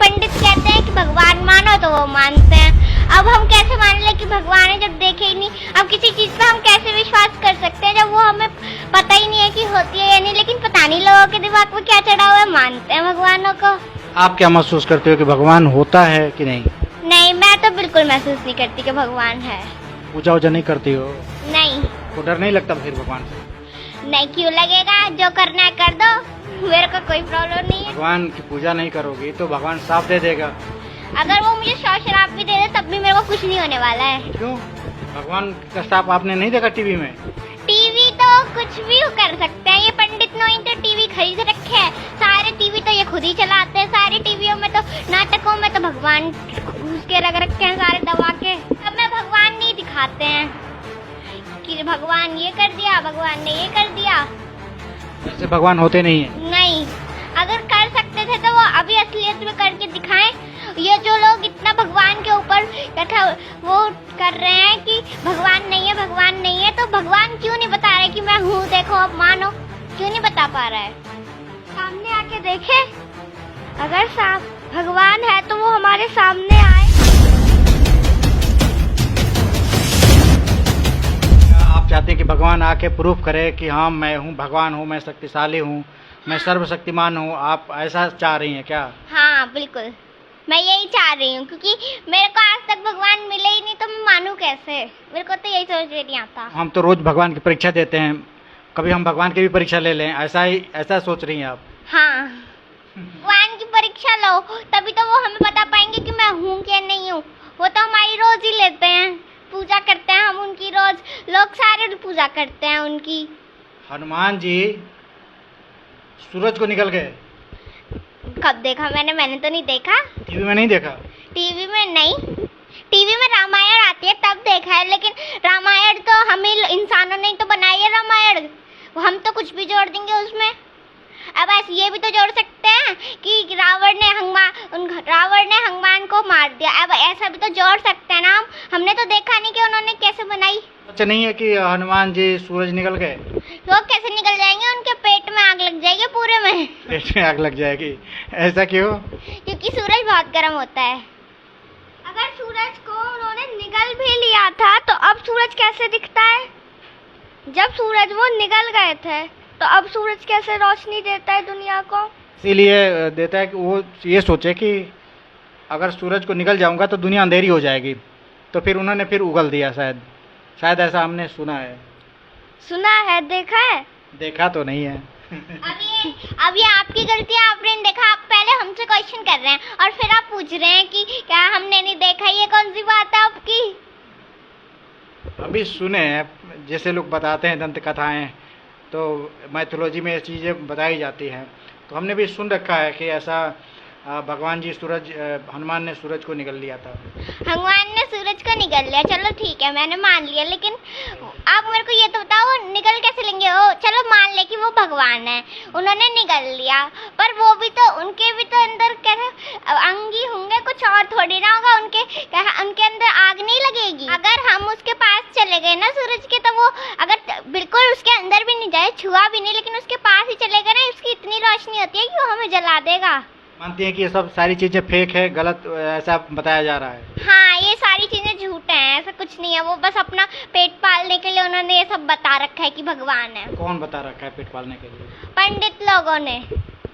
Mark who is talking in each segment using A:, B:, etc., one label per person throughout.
A: पंडित कहते हैं कि भगवान मानो तो वो मानते हैं। अब हम कैसे मान ले कि भगवान है जब देखे ही नहीं। अब किसी चीज पे हम कैसे विश्वास कर सकते हैं जब वो हमें पता ही नहीं है कि होती है या नहीं। लेकिन पता नहीं लोगों के दिमाग में क्या चढ़ा हुआ है, मानते हैं भगवानों को।
B: आप क्या महसूस करते हो कि भगवान होता है कि नहीं?
A: नहीं, मैं तो बिल्कुल महसूस नहीं करती कि भगवान है।
B: पूजा वूजा नहीं करती हो
A: नहीं
B: तो डर नहीं लगता फिर भगवान से?
A: नहीं, क्यों लगेगा? जो करना है कर दो, मेरे को कोई प्रॉब्लम नहीं है।
B: भगवान की पूजा नहीं करोगी तो भगवान साफ दे देगा।
A: अगर वो मुझे शौक शराब भी दे दे तब भी मेरे को कुछ नहीं होने वाला है।
B: क्यों? भगवान का साफ आपने नहीं देखा टीवी में?
A: टीवी तो कुछ भी कर सकते हैं। ये पंडित नोई तो टीवी खरीद रखे हैं, सारे टीवी तो ये खुद ही चलाते हैं। सारे टीवियों में तो, नाटकों में तो भगवान घुस के रख रखे हैं सारे दबा के। अब में भगवान नहीं दिखाते हैं कि भगवान ये कर दिया, भगवान ने ये कर दिया।
B: ऐसे भगवान होते नहीं है।
A: नहीं, अगर कर सकते थे तो वो अभी असलियत में करके दिखाएं। ये जो लोग इतना भगवान के ऊपर बैठा वो कर रहे हैं कि भगवान नहीं है, भगवान नहीं है, तो भगवान क्यों नहीं बता रहे कि मैं हूँ, देखो अब मानो? क्यों नहीं बता पा रहा है? सामने आके देखे। अगर भगवान है तो वो हमारे सामने आए।
B: आप चाहते हैं कि भगवान आके प्रूफ करे कि हाँ मैं हूँ, भगवान हूँ, मैं शक्तिशाली हूँ, मैं सर्वशक्तिमान हूँ। आप ऐसा चाह रही हैं क्या?
A: हाँ बिल्कुल, मैं यही चाह रही हूँ, क्योंकि मेरे को आज तक भगवान मिले ही नहीं तो मैं मानूं कैसे? मेरे को तो यही समझ नहीं आता।
B: हम तो रोज भगवान की परीक्षा देते हैं, कभी हम भगवान की भी परीक्षा ले लें, ऐसा सोच रही हैं आप?
A: हाँ, भगवान की परीक्षा लो तभी तो वो हमें बता पाएंगे कि मैं हूँ क्या नहीं हूँ। वो तो हमारी रोज ही लेते हैं, पूजा करते हैं हम उनकी रोज। लोग सारे पूजा करते हैं उनकी।
B: हनुमान जी सूरज को निकल गए।
A: कब देखा मैंने तो नहीं देखा।
B: टीवी में नहीं देखा?
A: टीवी में नहीं, टीवी में रामायण आती है तब देखा है। लेकिन रामायण तो हम ही इंसानों ने तो बनाई है रामायण, हम तो कुछ भी जोड़ देंगे उसमें। अब ऐसे ये भी तो जोड़ सकते हैं कि रावण ने हनुमान को मार दिया। अब ऐसा भी तो जोड़ सकते हैं ना हम। हमने तो देखा नहीं कि उन्होंने कैसे बनाई।
B: अच्छा नहीं है कि हनुमान जी सूरज निकल गए?
A: वो कैसे निकल जाएंगे? उनके पेट में आग लग जाएगी पूरे में।
B: पेट में आग लग जाएगी? ऐसा क्यों?
A: क्योंकि सूरज बहुत गर्म होता है। अगर सूरज को उन्होंने निगल भी लिया था तो अब सूरज कैसे दिखता है? जब सूरज वो निगल गए थे तो अब सूरज कैसे रोशनी देता है दुनिया को?
B: इसीलिए देता है कि वो ये सोचे कि अगर सूरज को निकल जाऊंगा तो दुनिया अंधेरी हो जाएगी, तो फिर उन्होंने फिर उगल दिया। शायद ऐसा हमने सुना है। देखा है? देखा तो नहीं है।
A: अब ये आपकी गलती है, आपने नहीं देखा। आप पहले हमसे क्वेश्चन कर रहे हैं और फिर आप पूछ रहे हैं कि क्या हमने नहीं देखा। ये कौन सी बात है आपकी?
B: अभी सुने हैं, जैसे लोग बताते हैं दंत कथाएं, तो माइथोलॉजी में ये चीज़ें बताई जाती हैं, तो हमने भी सुन रखा है कि ऐसा भगवान जी हनुमान ने सूरज को निगल लिया था।
A: भगवान ने सूरज को निगल लिया, चलो ठीक है, मैंने मान लिया। लेकिन आप मेरे को ये तो बताओ, वो निगल कैसे लेंगे? वो चलो मान ले कि वो भगवान है, उन्होंने निगल लिया, पर वो भी तो, उनके भी तो अंदर कैसे अंग ही होंगे, कुछ और थोड़ी ना होगा। उनके अंदर आग नहीं लगेगी? अगर हम उसके पास चले गए ना सूरज के, तो वो अगर बिल्कुल उसके अंदर भी नहीं जाए, छुआ भी नहीं, लेकिन उसके पास ही चले गए ना, उसकी इतनी रोशनी होती है कि वो हमें जला देगा।
B: मानती हैं कि ये सब सारी चीज़ें फेक है, गलत ऐसा बताया जा रहा है?
A: हाँ, ये सारी चीजें झूठ हैं, ऐसा कुछ नहीं है। वो बस अपना पेट पालने के लिए उन्होंने ये सब बता रखा है कि भगवान है।
B: कौन बता रखा है पेट पालने के लिए?
A: पंडित लोगों ने।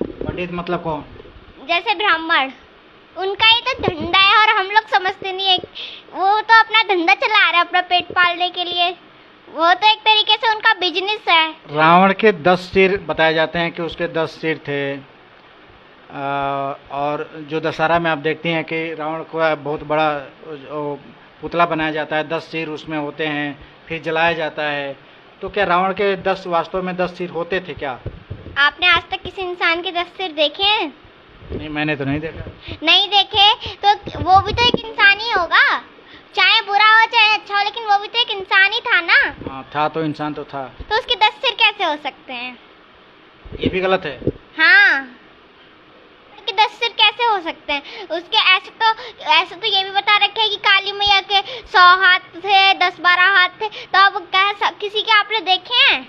B: पंडित मतलब कौन?
A: जैसे ब्राह्मण, उनका ही तो धंधा है और हम लोग समझते नहीं है। वो तो अपना धंधा चला रहे हैं अपना पेट पालने के लिए। वो तो एक तरीके से उनका बिजनेस है।
B: रावण के 10 सिर बताए जाते हैं कि उसके 10 सिर थे। और जो दशहरा में आप देखती हैं कि रावण को बहुत बड़ा पुतला बनाया जाता है, 10 सिर उसमें होते हैं, फिर जलाया जाता है। तो क्या रावण के 10 वास्तव में 10 सिर होते थे क्या?
A: आपने आज तक किसी इंसान के 10 सिर देखे हैं?
B: नहीं, मैंने तो नहीं देखा।
A: नहीं देखे तो वो भी तो एक इंसान ही होगा, चाहे बुरा हो चाहे अच्छा हो, लेकिन वो भी तो एक इंसान ही था ना।
B: हाँ था, तो इंसान तो था।
A: तो उसके 10 सिर कैसे हो सकते हैं?
B: ये भी गलत है।
A: हाँ, 10 सिर कैसे हो सकते हैं उसके? ऐसे तो ये भी बता रखे है कि काली मैया के 100 हाथ थे, 10-12 हाथ थे। तो अब क्या किसी के आपने देखे हैं?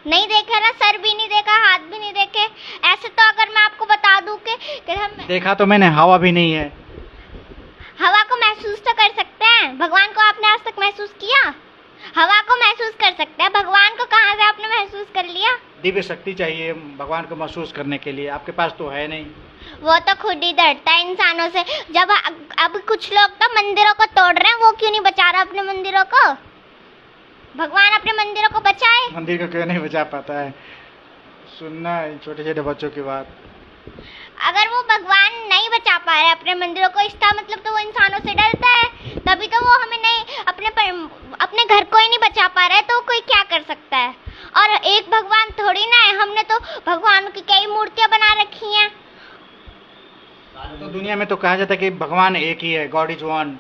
A: नहीं देखे ना, सर भी नहीं देखा, हाथ भी नहीं देखे। ऐसे तो अगर मैं आपको बता दूं कि हम
B: देखा तो मैंने हवा भी नहीं है।
A: हवा को महसूस तो कर सकते हैं, भगवान को आपने आज तक महसूस किया? हवा को महसूस कर सकते हैं, भगवान को कहाँ से आपने महसूस कर लिया?
B: दिव्य शक्ति चाहिए भगवान को महसूस करने के लिए, आपके पास तो है नहीं।
A: वो तो खुद ही डरता है इंसानों से। जब अब कुछ लोग तो मंदिरों को तोड़ रहे हैं, वो क्यों नहीं बचा रहा अपने मंदिरों को? भगवान अपने मंदिरों को बचाए।
B: मंदिर को क्यों नहीं बचा पाता है? सुनना छोटे छोटे बच्चों की बात।
A: अगर वो भगवान नहीं बचा पा रहे अपने मंदिरों को, इसका मतलब तो वो इंसानों से डरता है, तभी तो वो हमें नहीं अपने घर को ही नहीं बचा पा रहा है, तो कोई क्या कर सकता है? और एक भगवान थोड़ी ना है, हमने तो भगवान की कई मूर्तियां बना रखी हैं।
B: तो दुनिया में तो कहा जाता है कि भगवान एक ही है, गॉड इज वन।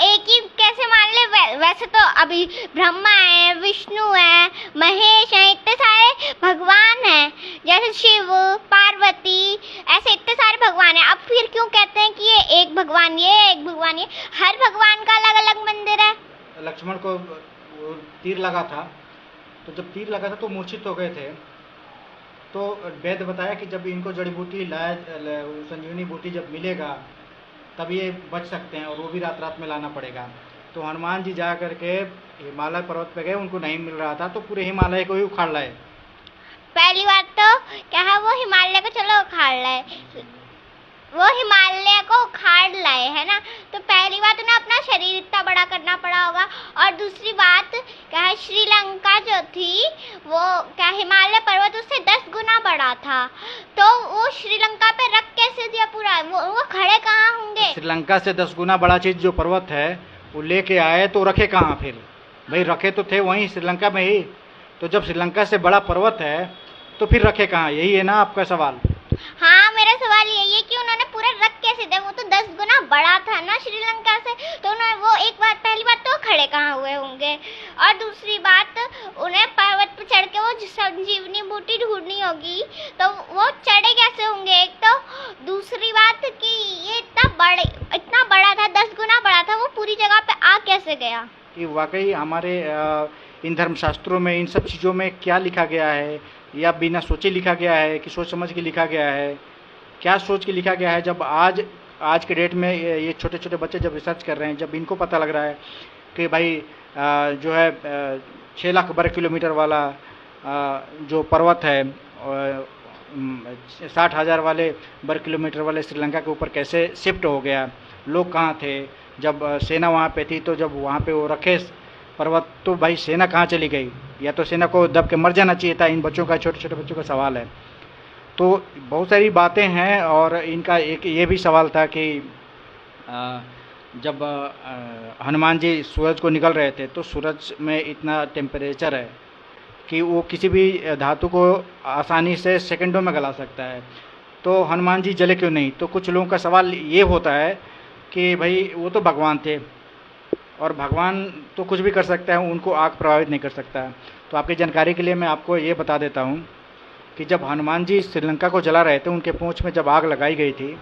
A: एक ही कैसे मान ले? वैसे तो अभी ब्रह्मा है, विष्णु है, महेश है, इतने सारे भगवान हैं, जैसे शिव, पार्वती, ऐसे इतने सारे भगवान हैं। अब फिर क्यों कहते हैं कि ये एक भगवान, ये एक भगवान? ये हर भगवान का अलग अलग मंदिर है।
B: लक्ष्मण को वो तीर लगा था, तो जब तीर लगा था तो मूर्छित हो गए थे, तो वैद्य बताया कि जब इनको जड़ी बूटी संजीवनी बूटी जब मिलेगा तब ये बच सकते हैं, और वो भी रात रात में लाना पड़ेगा। तो हनुमान जी जा करके हिमालय पर्वत पे गए, उनको नहीं मिल रहा था, तो पूरे हिमालय को ही उखाड़ लाए।
A: पहली बात तो क्या है, वो हिमालय को चलो उखाड़ लाए, वो हिमालय को उखाड़ लाए है ना, तो पहली बात उन्हें अपना शरीर इतना बड़ा करना पड़ा होगा। और दूसरी बात क्या है, श्रीलंका जो थी वो क्या हिमालय पर्वत उससे 10 गुना बड़ा था, तो वो श्रीलंका पे रख कैसे दिया पूरा? वो खड़े कहाँ होंगे?
B: श्रीलंका से 10 गुना बड़ा चीज जो पर्वत है वो लेके आए, तो रखे कहाँ फिर? भाई रखे तो थे वहीं श्रीलंका में ही, तो जब श्रीलंका से बड़ा पर्वत है तो फिर रखे कहाँ? यही है ना आपका सवाल?
A: हाँ, मेरा सवाल यही है कि उन्होंने पूरा रख कैसे दिया? वो तो 10 गुना बड़ा था ना श्रीलंका से, तो उन्होंने वो एक बात, पहली बात तो खड़े कहाँ हुए होंगे, और दूसरी बात उन्हें पर्वत पर चढ़ के वो संजीवनी बूटी ढूंढनी होगी, तो वो चढ़े कैसे होंगे? एक तो दूसरी बात कि ये इतना बड़ा था, 10 गुना बड़ा था, वो पूरी जगह पे आ कैसे गया?
B: कि वाकई हमारे इन धर्मशास्त्रों में इन सब चीज़ों में क्या लिखा गया है, या बिना सोचे लिखा गया है कि सोच समझ के लिखा गया है? क्या सोच के लिखा गया है? जब आज के डेट में ये छोटे छोटे बच्चे जब रिसर्च कर रहे हैं, जब इनको पता लग रहा है कि भाई जो है 6 लाख वर्ग किलोमीटर वाला जो पर्वत है 60,000 वाले वर्ग किलोमीटर वाले श्रीलंका के ऊपर कैसे शिफ्ट हो गया, लोग कहाँ थे जब सेना वहाँ पे थी, तो जब वहाँ पे वो रखे पर्वत, तो भाई सेना कहाँ चली गई? या तो सेना को दब के मर जाना चाहिए था। इन बच्चों का, छोटे छोटे बच्चों का सवाल है। तो बहुत सारी बातें हैं, और इनका एक ये भी सवाल था कि जब हनुमान जी सूरज को निकल रहे थे, तो सूरज में इतना टेम्परेचर है कि वो किसी भी धातु को आसानी से सेकंडों में गला सकता है, तो हनुमान जी जले क्यों नहीं? तो कुछ लोगों का सवाल ये होता है कि भाई वो तो भगवान थे, और भगवान तो कुछ भी कर सकता है, उनको आग प्रभावित नहीं कर सकता है। तो आपकी जानकारी के लिए मैं आपको ये बता देता हूँ कि जब हनुमान जी श्रीलंका को जला रहे थे, उनके पूंछ में जब आग लगाई गई थी,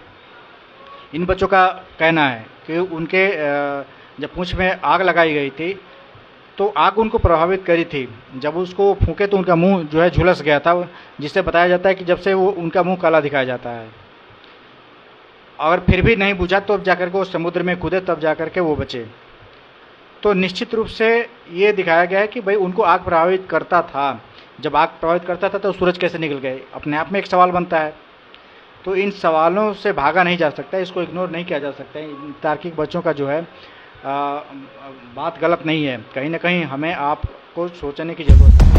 B: इन बच्चों का कहना है कि उनके जब पूंछ में आग लगाई गई थी तो आग उनको प्रभावित करी थी। जब उसको फूंके तो उनका मुंह जो है झुलस गया था, जिससे बताया जाता है कि जब से वो उनका मुंह काला दिखाया जाता है। और फिर भी नहीं बुझा, तो अब जाकर के वो समुद्र में कूदे, तब जाकर के वो बचे। तो निश्चित रूप से ये दिखाया गया है कि भाई उनको आग प्रभावित करता था। जब आग प्रभावित करता था तो सूरज कैसे निकल गए? अपने आप में एक सवाल बनता है। तो इन सवालों से भागा नहीं जा सकता, इसको इग्नोर नहीं किया जा सकता। इन तार्किक बच्चों का जो है बात गलत नहीं है। कहीं ना कहीं हमें आपको सोचने की ज़रूरत है।